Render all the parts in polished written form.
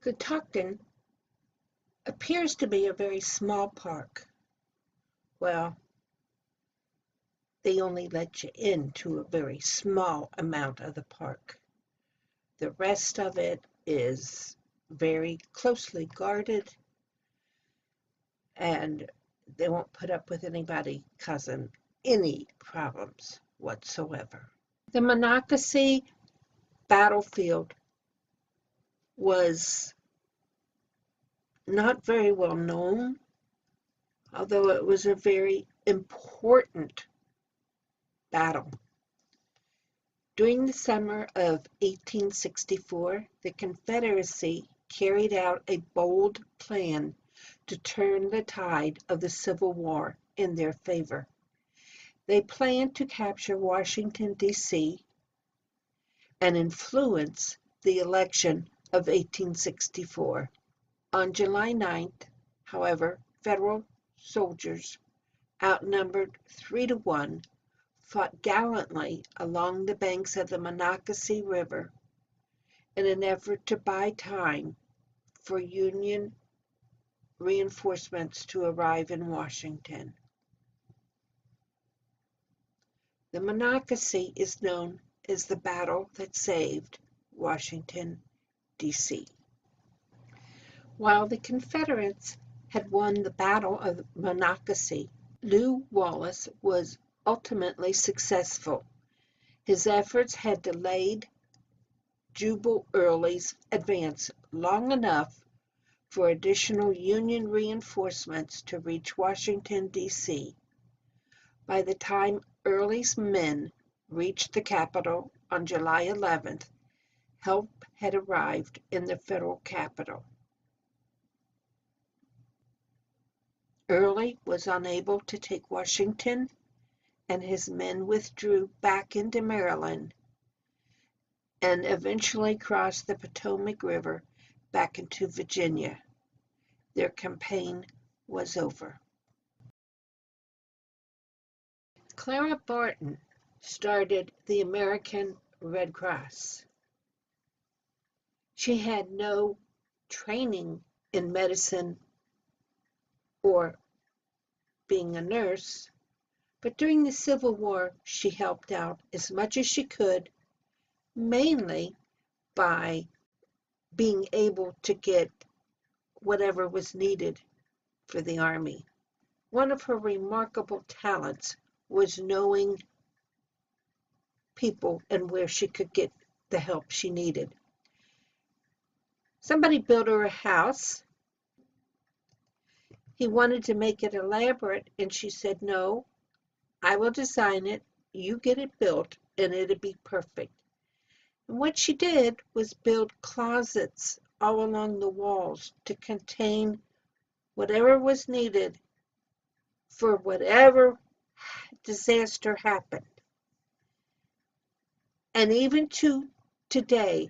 Catoctin appears to be a very small park. Well, they only let you into a very small amount of the park. The rest of it is very closely guarded, and they won't put up with anybody causing any problems whatsoever. The Monocacy battlefield was not very well known, although it was a very important battle. During the summer of 1864, the Confederacy carried out a bold plan to turn the tide of the Civil War in their favor. They planned to capture Washington, D.C. and influence the election of 1864. On July 9th, however, Federal soldiers, outnumbered 3-1, fought gallantly along the banks of the Monocacy River in an effort to buy time for Union reinforcements to arrive in Washington. The Monocacy is known as the battle that saved Washington, D.C. While the Confederates had won the Battle of Monocacy, Lew Wallace was ultimately successful. His efforts had delayed Jubal Early's advance long enough for additional Union reinforcements to reach Washington, D.C. By the time Early's men reached the capital on July 11th, help had arrived in the federal capital. Early was unable to take Washington, and his men withdrew back into Maryland and eventually crossed the Potomac River back into Virginia. Their campaign was over. Clara Barton started the American Red Cross. She had no training in medicine or being a nurse, but during the Civil War she helped out as much as she could, mainly by being able to get whatever was needed for the Army. One of her remarkable talents was knowing people and where she could get the help she needed. Somebody built her a house. He wanted to make it elaborate, and she said, "No, I will design it, you get it built, and it'll be perfect." And what she did was build closets all along the walls to contain whatever was needed for whatever disaster happened. And even to today,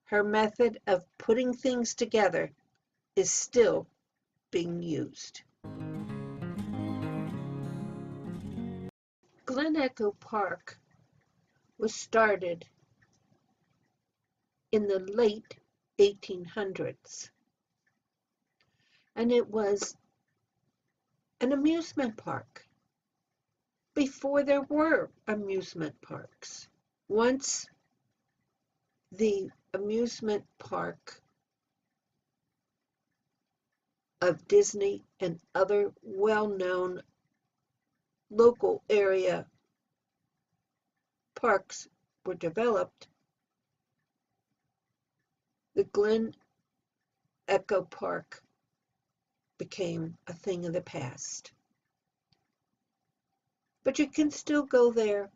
her method of putting things together is still being used. Glen Park was started in the late 1800s, and it was an amusement park before there were amusement parks. Once the amusement park of Disney and other well-known local area parks were developed, the Glen Park became a thing of the past. But you can still go there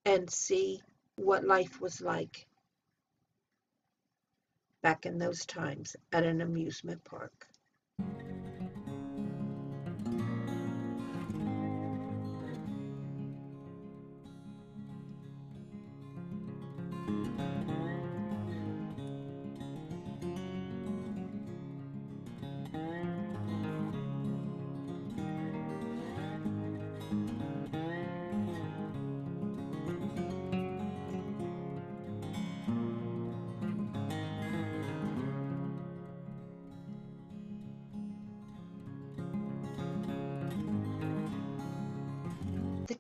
and see what life was like back in those times at an amusement park.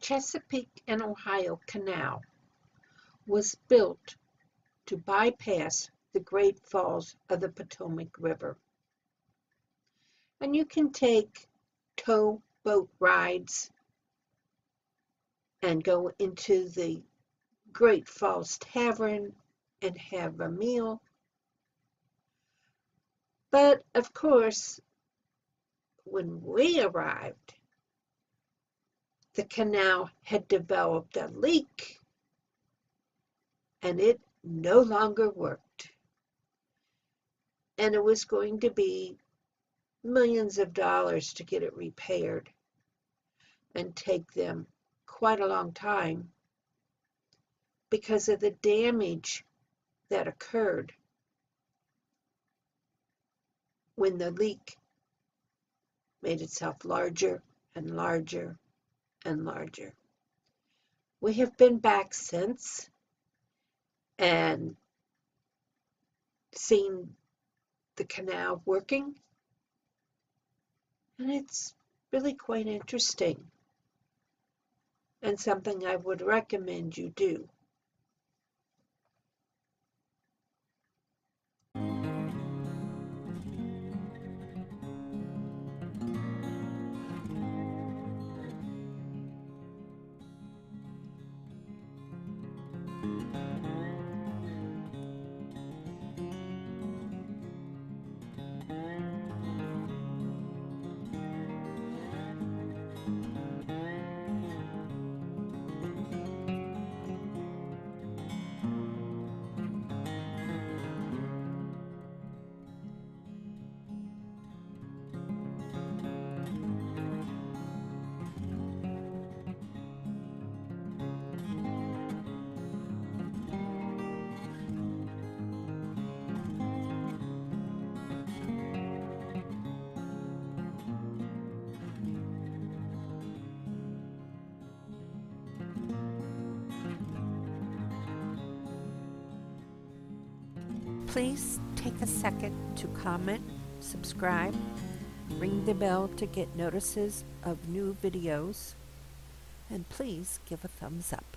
Chesapeake and Ohio Canal was built to bypass the Great Falls of the Potomac River. And you can take towboat rides and go into the Great Falls Tavern and have a meal. But of course, when we arrived, the canal had developed a leak and it no longer worked. And it was going to be millions of dollars to get it repaired and take them quite a long time because of the damage that occurred when the leak made itself larger and larger and larger. We have been back since and seen the canal working, and it's really quite interesting and something I would recommend you do. Please take a second to comment, subscribe, ring the bell to get notices of new videos, and please give a thumbs up.